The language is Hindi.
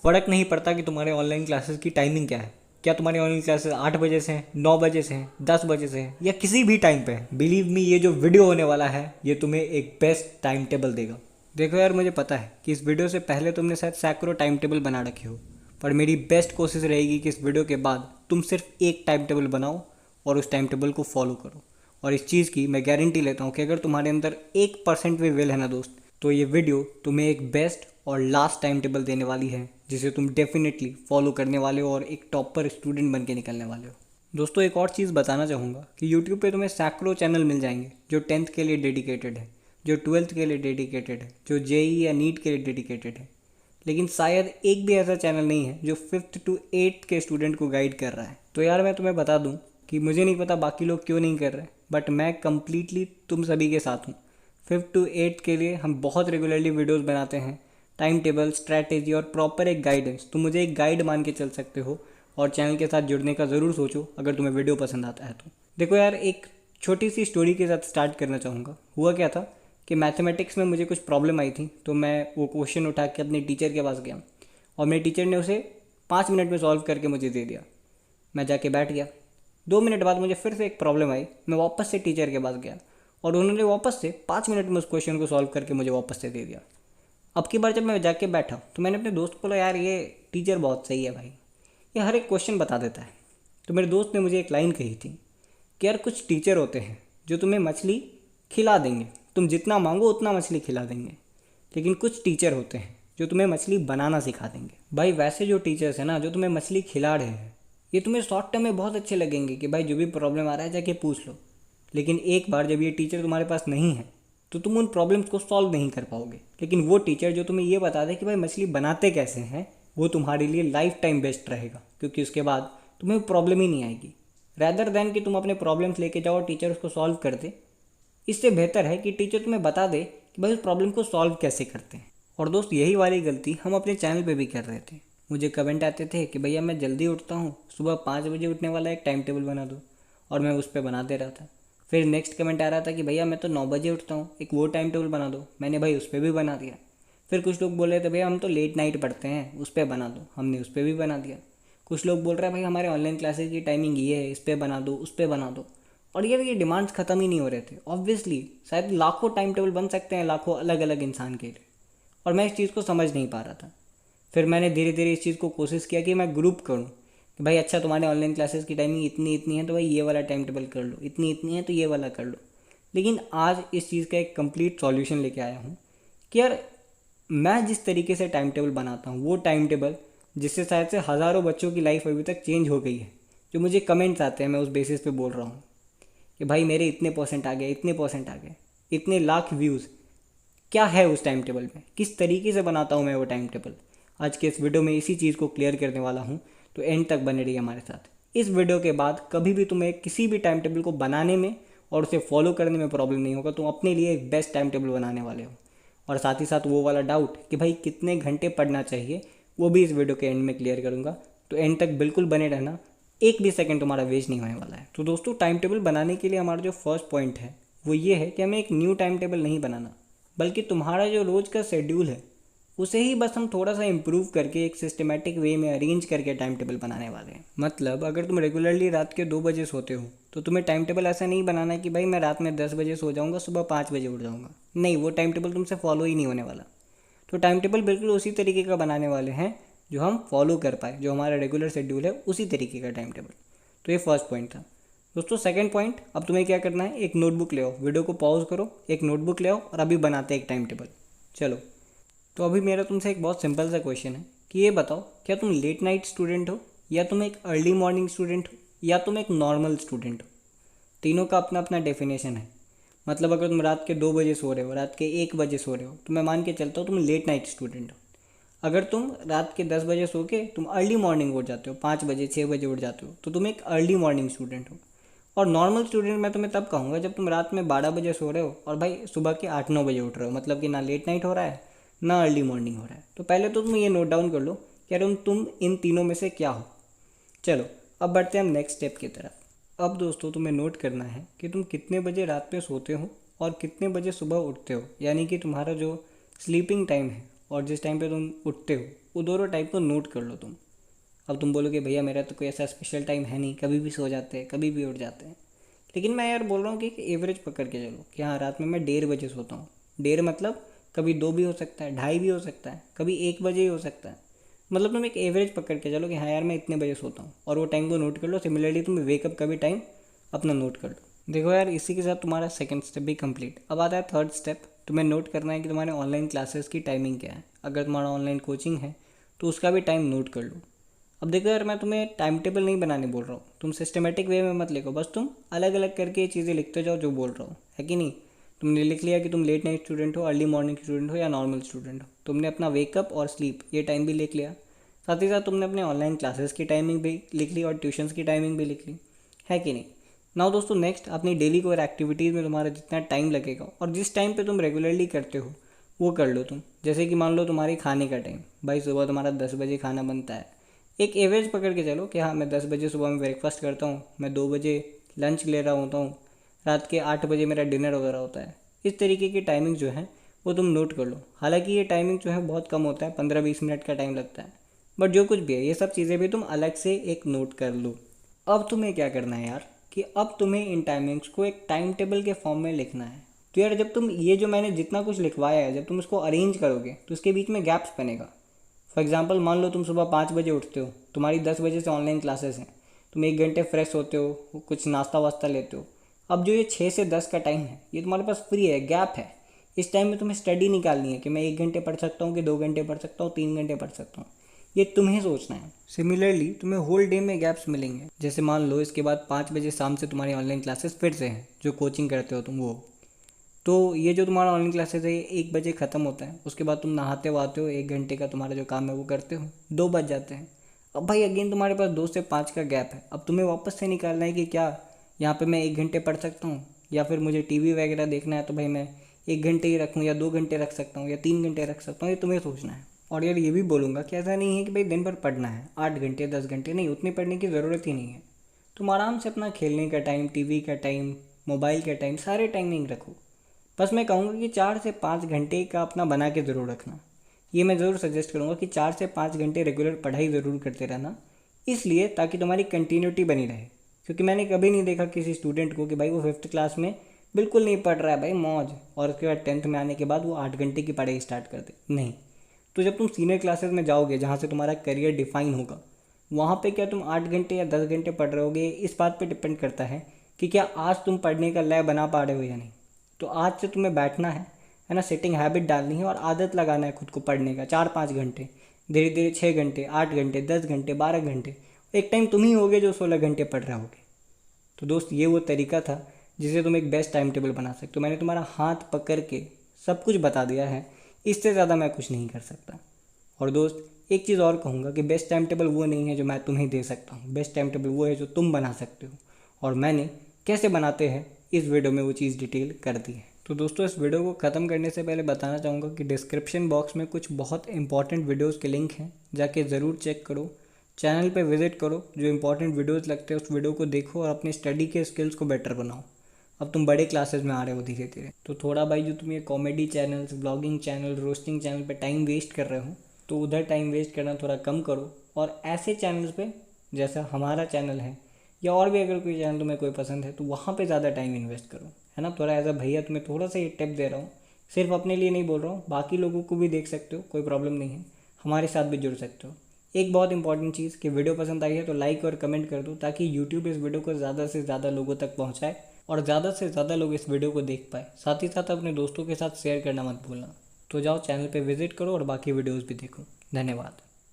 फ़र्क नहीं पड़ता कि तुम्हारे ऑनलाइन क्लासेस की टाइमिंग क्या है। क्या तुम्हारी ऑनलाइन क्लासेस 8 बजे से हैं, 9 बजे से हैं, 10 बजे से हैं या किसी भी टाइम पे है। बिलीव मी, ये जो वीडियो होने वाला है ये तुम्हें एक बेस्ट टाइम टेबल देगा। देखो यार, मुझे पता है कि इस वीडियो से पहले तुमने शायद सैकड़ों टाइम टेबल बना रखे हो, पर मेरी बेस्ट कोशिश रहेगी कि इस वीडियो के बाद तुम सिर्फ एक टाइम टेबल बनाओ और उस टाइम टेबल को फॉलो करो। और इस चीज़ की मैं गारंटी लेता हूँ कि अगर तुम्हारे अंदर 1% भी विल है ना दोस्त, तो ये वीडियो तुम्हें एक बेस्ट और लास्ट टाइम टेबल देने वाली है जिसे तुम डेफिनेटली फॉलो करने वाले हो और एक टॉपर स्टूडेंट बन के निकलने वाले हो। दोस्तों, एक और चीज़ बताना चाहूँगा कि यूट्यूब पे तुम्हें सैकड़ों चैनल मिल जाएंगे जो 10th के लिए डेडिकेटेड है, जो 12th के लिए डेडिकेटेड है, जो जेई या नीट के लिए डेडिकेटेड है, लेकिन शायद एक भी ऐसा चैनल नहीं है जो 5th to 8th के स्टूडेंट को गाइड कर रहा है। तो यार मैं तुम्हें बता दूं कि मुझे नहीं पता बाकी लोग क्यों नहीं कर रहे, बट मैं कम्प्लीटली तुम सभी के साथ हूँ। 5th to 8th के लिए हम बहुत रेगुलरली वीडियोस बनाते हैं, टाइम टेबल, स्ट्रैटेजी और प्रॉपर एक गाइडेंस। तुम मुझे एक गाइड मान के चल सकते हो और चैनल के साथ जुड़ने का ज़रूर सोचो अगर तुम्हें वीडियो पसंद आता है तो। देखो यार, एक छोटी सी स्टोरी के साथ स्टार्ट करना चाहूँगा। हुआ क्या था कि मैथमेटिक्स में मुझे कुछ प्रॉब्लम आई थी, तो मैं वो क्वेश्चन उठा के अपने टीचर के पास गया और मेरे टीचर ने उसे 5 मिनट में सॉल्व करके मुझे दे दिया। मैं जाके बैठ गया। 2 मिनट बाद मुझे फिर से एक प्रॉब्लम आई, मैं वापस से टीचर के पास गया और उन्होंने वापस से 5 मिनट में उस क्वेश्चन को सॉल्व करके मुझे वापस से दे दिया। अब की बार जब मैं जाके बैठा तो मैंने अपने दोस्त को बोला, यार ये टीचर बहुत सही है भाई, ये हर एक क्वेश्चन बता देता है। तो मेरे दोस्त ने मुझे एक लाइन कही थी कि यार कुछ टीचर होते हैं जो तुम्हें मछली खिला देंगे, तुम जितना मांगो उतना मछली खिला देंगे, लेकिन कुछ टीचर होते हैं जो तुम्हें मछली बनाना सिखा देंगे। भाई वैसे जो टीचर्स हैं ना, जो तुम्हें मछली खिला रहे हैं, ये तुम्हें शॉर्ट टर्म में बहुत अच्छे लगेंगे कि भाई जो भी प्रॉब्लम आ रहा है जाके पूछ लो, लेकिन एक बार जब ये टीचर तुम्हारे पास नहीं है तो तुम उन प्रॉब्लम्स को सॉल्व नहीं कर पाओगे। लेकिन वो टीचर जो तुम्हें ये बता दे कि भाई मछली बनाते कैसे हैं, वो तुम्हारे लिए लाइफ टाइम बेस्ट रहेगा, क्योंकि उसके बाद तुम्हें प्रॉब्लम ही नहीं आएगी। रैदर देन कि तुम अपने प्रॉब्लम्स लेके जाओ और टीचर उसको सॉल्व कर दे, इससे बेहतर है कि टीचर तुम्हें बता दे कि भाई उस प्रॉब्लम को सॉल्व कैसे करते हैं। और दोस्त, यही वाली गलती हम अपने चैनल पे भी कर रहे थे। मुझे कमेंट आते थे कि भैया मैं जल्दी उठता हूँ, सुबह 5 बजे उठने वाला एक टाइम टेबल बना दो, और मैं उस पर बना दे रहा था। फिर नेक्स्ट कमेंट आ रहा था कि भैया मैं तो 9 बजे उठता हूँ, एक वो टाइम टेबल बना दो, मैंने भाई उस पर भी बना दिया। फिर कुछ लोग बोल रहे थे भैया हम तो लेट नाइट पढ़ते हैं, उस पर बना दो, हमने उस पर भी बना दिया। कुछ लोग बोल रहे हैं भाई हमारे ऑनलाइन क्लासेस की टाइमिंग ये है, इस पर बना दो, उस पर बना दो। और यार ये डिमांड्स ख़त्म ही नहीं हो रहे थे। ऑब्वियसली शायद लाखों टाइम टेबल बन सकते हैं लाखों अलग अलग इंसान के लिए, और मैं इस चीज़ को समझ नहीं पा रहा था। फिर मैंने धीरे धीरे इस चीज़ को कोशिश किया कि मैं ग्रुप करूँ कि भाई अच्छा तुम्हारे ऑनलाइन क्लासेस की टाइमिंग इतनी इतनी है तो भाई ये वाला टाइम टेबल कर लो, इतनी इतनी है तो ये वाला कर लो। लेकिन आज इस चीज़ का एक कंप्लीट सॉल्यूशन लेके आया हूँ कि यार मैं जिस तरीके से टाइम टेबल बनाता हूँ, वो टाइम टेबल जिससे शायद से हज़ारों बच्चों की लाइफ अभी तक चेंज हो गई है, जो मुझे कमेंट्स आते हैं, मैं उस बेसिस पे बोल रहा हूँ कि भाई मेरे इतने परसेंट आ गए, इतने परसेंट आ गए, इतने लाख व्यूज़। क्या है उस टाइम टेबल में, किस तरीके से बनाता हूँ मैं वो टाइम टेबल। आज के इस वीडियो में इसी चीज़ को क्लियर करने वाला हूँ, तो एंड तक बने रहिए हमारे साथ। इस वीडियो के बाद कभी भी तुम्हें किसी भी टाइम टेबल को बनाने में और उसे फॉलो करने में प्रॉब्लम नहीं होगा। तुम अपने लिए एक बेस्ट टाइम टेबल बनाने वाले हो। और साथ ही साथ वो वाला डाउट कि भाई कितने घंटे पढ़ना चाहिए, वो भी इस वीडियो के एंड में क्लियर करूँगा। तो एंड तक बिल्कुल बने रहना, एक भी सेकंड तुम्हारा वेस्ट नहीं होने वाला है। तो दोस्तों, टाइम टेबल बनाने के लिए हमारा जो फर्स्ट पॉइंट है वो ये है कि हमें एक न्यू टाइम टेबल नहीं बनाना, बल्कि तुम्हारा जो रोज़ का शेड्यूल है उसे ही बस हम थोड़ा सा इम्प्रूव करके एक सिस्टमेटिक वे में अरेंज करके टाइम टेबल बनाने वाले हैं। मतलब अगर तुम रेगुलरली रात के 2 बजे सोते हो तो तुम्हें टाइम टेबल ऐसा नहीं बनाना है कि भाई मैं रात में 10 बजे सो जाऊँगा, सुबह 5 बजे उठ जाऊँगा। नहीं, वो टाइम टेबल तुमसे फॉलो ही नहीं होने वाला। तो टाइम टेबल बिल्कुल उसी तरीके का बनाने वाले हैं जो हम फॉलो कर पाए, जो हमारा रेगुलर शेड्यूल है उसी तरीके का टाइम टेबल। तो ये फर्स्ट पॉइंट था। दोस्तों, सेकंड पॉइंट, अब तुम्हें क्या करना है, एक नोटबुक ले आओ, वीडियो को पॉज करो, एक नोटबुक ले आओ और अभी बनाते हैं एक टाइम टेबल। चलो, तो अभी मेरा तुमसे एक बहुत सिंपल सा क्वेश्चन है कि ये बताओ, क्या तुम लेट नाइट स्टूडेंट हो, या तुम एक अर्ली मॉर्निंग स्टूडेंट हो, या तुम एक नॉर्मल स्टूडेंट हो। तीनों का अपना अपना डेफिनेशन है। मतलब अगर तुम रात के 2 बजे सो रहे हो, रात के 1 बजे सो रहे हो, तो मैं मान के चलता हूँ तुम लेट नाइट स्टूडेंट हो। अगर तुम रात के 10 बजे सो के तुम अर्ली मॉर्निंग उठ जाते हो, 5 बजे 6 बजे उठ जाते हो, तो तुम एक अर्ली मॉर्निंग स्टूडेंट हो। और नॉर्मल स्टूडेंट मैं तुम्हें तब कहूँगा जब तुम रात में 12 बजे सो रहे हो और भाई सुबह के 8-9 बजे उठ रहे हो। मतलब कि ना लेट नाइट हो रहा है ना अर्ली मॉर्निंग हो रहा है। तो पहले तो तुम ये नोट डाउन कर लो कि यार तुम इन तीनों में से क्या हो। चलो, अब बढ़ते हैं हम नेक्स्ट स्टेप की तरफ। अब दोस्तों, तुम्हें नोट करना है कि तुम कितने बजे रात में सोते हो और कितने बजे सुबह उठते हो। यानी कि तुम्हारा जो स्लीपिंग टाइम है और जिस टाइम पे तुम उठते हो, वो दोनों टाइम को नोट कर लो तुम। अब तुम बोलोगे भैया मेरा तो कोई ऐसा स्पेशल टाइम है नहीं, कभी भी सो जाते हैं, कभी भी उठ जाते हैं। लेकिन मैं यार बोल रहा हूँ कि एक एवरेज पकड़ के चलो कि हाँ रात में मैं 1:30 बजे सोता हूँ। 1:30 मतलब कभी 2 भी हो सकता है, 2:30 भी हो सकता है, कभी 1 बजे ही हो सकता है। मतलब तुम एक एवरेज पकड़ के चलो कि हाँ यार मैं इतने बजे सोता हूँ, और वो टाइम को नोट कर लो। सिमिलरली तुम वेकअप का भी टाइम अपना नोट कर लो। देखो यार इसी के साथ तुम्हारा सेकंड स्टेप भी कंप्लीट। अब आता है थर्ड स्टेप। तुम्हें नोट करना है कि तुम्हारे ऑनलाइन क्लासेस की टाइमिंग क्या है। अगर तुम्हारा ऑनलाइन कोचिंग है तो उसका भी टाइम नोट कर लो। अब देखो यार मैं तुम्हें टाइम टेबल नहीं बनाने बोल रहा हूँ, तुम सिस्टमेटिक वे में मत लिखो, बस तुम अलग अलग करके ये चीज़ें लिखते जाओ जो बोल रहा हूँ, है कि नहीं। तुमने लिख लिया कि तुम लेट नाइट स्टूडेंट हो, अर्ली मॉर्निंग स्टूडेंट हो या नॉर्मल स्टूडेंट हो। तुमने अपना वेकअप और स्लीप ये टाइम भी लिख लिया। साथ ही साथ तुमने अपने ऑनलाइन क्लासेस की टाइमिंग भी लिख ली और ट्यूशन्स की टाइमिंग भी लिख ली, है कि नहीं। नाउ दोस्तों नेक्स्ट अपनी डेली कोर एक्टिविटीज़ में तुम्हारा जितना टाइम लगेगा और जिस टाइम पे तुम रेगुलरली करते हो वो कर लो तुम। जैसे कि मान लो तुम्हारी खाने का टाइम, भाई सुबह तुम्हारा 10 बजे खाना बनता है। एक एवरेज पकड़ के चलो कि हाँ मैं 10 बजे सुबह में ब्रेकफास्ट करता हूँ, मैं 2 बजे लंच ले रहा होता हूँ, रात के 8 बजे मेरा डिनर वगैरह होता है। इस तरीके की टाइमिंग जो है वो तुम नोट कर लो। हालांकि ये टाइमिंग जो है बहुत कम होता है, 15-20 मिनट का टाइम लगता है, बट जो कुछ भी है ये सब चीज़ें भी तुम अलग से एक नोट कर लो। अब तुम्हें क्या करना है यार कि अब तुम्हें इन टाइमिंग्स को एक टाइम टेबल के फॉर्म में लिखना है। तो यार जब तुम ये जो मैंने जितना कुछ लिखवाया है जब तुम इसको अरेंज करोगे तो उसके बीच में गैप्स बनेगा। फॉर एग्जाम्पल मान लो तुम सुबह 5 बजे उठते हो, तुम्हारी 10 बजे से ऑनलाइन क्लासेस हैं, तुम 1 घंटे फ्रेश होते हो, कुछ नाश्ता वास्ता लेते हो। अब जो ये 6 से 10 का टाइम है ये तुम्हारे पास फ्री है, गैप है। इस टाइम में तुम्हें स्टडी निकालनी है कि मैं 1 घंटे पढ़ सकता हूँ कि 2 घंटे पढ़ सकता हूँ, 3 घंटे पढ़ सकता हूँ, ये तुम्हें सोचना है। सिमिलरली तुम्हें होल डे में गैप्स मिलेंगे। जैसे मान लो इसके बाद 5 बजे शाम से तुम्हारी ऑनलाइन क्लासेस फिर से हैं, जो कोचिंग करते हो तुम वो। तो ये जो तुम्हारा ऑनलाइन क्लासेस है ये 1 बजे ख़त्म होता है। उसके बाद तुम नहाते वाते हो, 1 घंटे का तुम्हारा जो काम है वो करते हो, 2 बज जाते हैं। अब भाई अगेन तुम्हारे पास 2 से 5 का गैप है। अब तुम्हें वापस से निकालना है कि क्या यहाँ पे मैं 1 घंटे पढ़ सकता हूँ, या फिर मुझे टीवी वगैरह देखना है तो भाई मैं 1 घंटे ही रखूँ या 2 घंटे रख सकता हूँ या 3 घंटे रख सकता हूँ, ये तुम्हें सोचना है। और यार ये भी बोलूँगा कि ऐसा नहीं है कि भाई दिन भर पढ़ना है 8 घंटे 10 घंटे, नहीं, उतनी पढ़ने की ज़रूरत ही नहीं है। तुम आराम से अपना खेलने का टाइम, टीवी का टाइम, मोबाइल का टाइम, सारे टाइमिंग रखो। बस मैं कहूँगा कि 4 से 5 घंटे का अपना बना के ज़रूर रखना। ये मैं ज़रूर सजेस्ट करूँगा कि 4 से 5 घंटे रेगुलर पढ़ाई ज़रूर करते रहना, इसलिए ताकि तुम्हारी कंटिन्यूटी बनी रहे। क्योंकि मैंने कभी नहीं देखा किसी स्टूडेंट को कि भाई वो 5th क्लास में बिल्कुल नहीं पढ़ रहा है भाई मौज, और उसके बाद 10th में आने के बाद वो 8 घंटे की पढ़ाई स्टार्ट कर दे, नहीं। तो जब तुम सीनियर क्लासेस में जाओगे जहाँ से तुम्हारा करियर डिफाइन होगा, वहाँ पे क्या तुम 8 घंटे या 10 घंटे पढ़ रहे होगे, इस बात पे डिपेंड करता है कि क्या आज तुम पढ़ने का लय बना पा रहे हो या नहीं। तो आज से तुम्हें बैठना है ना, सिटिंग हैबिट डालनी है और आदत लगाना है खुद को पढ़ने का 4-5 घंटे, धीरे धीरे 6 घंटे, 8 घंटे, 10 घंटे, 12 घंटे। एक टाइम तुम ही होगे जो 16 घंटे पढ़ रहे होगे। तो दोस्त ये वो तरीका था जिससे तुम एक बेस्ट टाइम टेबल बना सकते हो। मैंने तुम्हारा हाथ पकड़ के सब कुछ बता दिया है, इससे ज़्यादा मैं कुछ नहीं कर सकता। और दोस्त एक चीज़ और कहूँगा कि बेस्ट टाइम टेबल वो नहीं है जो मैं तुम्हें दे सकता हूँ, बेस्ट टाइम टेबल वो है जो तुम बना सकते हो। और मैंने कैसे बनाते हैं इस वीडियो में वो चीज़ डिटेल कर दी है। तो दोस्तों इस वीडियो को ख़त्म करने से पहले बताना चाहूँगा कि डिस्क्रिप्शन बॉक्स में कुछ बहुत इंपॉर्टेंट वीडियोज़ के लिंक हैं, जाके ज़रूर चेक करो। चैनल पे विजिट करो, जो इंपॉर्टेंट वीडियोज़ लगते हैं उस वीडियो को देखो और अपने स्टडी के स्किल्स को बेटर बनाओ। अब तुम बड़े क्लासेस में आ रहे हो धीरे धीरे, तो थोड़ा भाई जो तुम ये comedy channels, blogging channel, roasting channel पे टाइम वेस्ट कर रहे हो तो उधर टाइम वेस्ट करना थोड़ा कम करो, और ऐसे चैनल्स पे जैसा हमारा चैनल है या और भी अगर कोई चैनल तुम्हें कोई पसंद है तो वहाँ पे ज़्यादा टाइम इन्वेस्ट करो, है ना। थोड़ा एज अ भैया तुम्हें थोड़ा सा ये टिप दे रहा हूँ, सिर्फ अपने लिए नहीं बोल रहा हूँ, बाकी लोगों को भी देख सकते हो, कोई प्रॉब्लम नहीं है, हमारे साथ भी जुड़ सकते हो। एक बहुत इंपॉर्टेंट चीज़ कि वीडियो पसंद आई है तो लाइक और कमेंट कर दो, ताकि यूट्यूब इस वीडियो को ज़्यादा से ज़्यादा लोगों तक पहुँचाए और ज़्यादा से ज़्यादा लोग इस वीडियो को देख पाए। साथ ही साथ अपने दोस्तों के साथ शेयर करना मत भूलना। तो जाओ चैनल पे विजिट करो और बाकी वीडियोज़ भी देखो। धन्यवाद।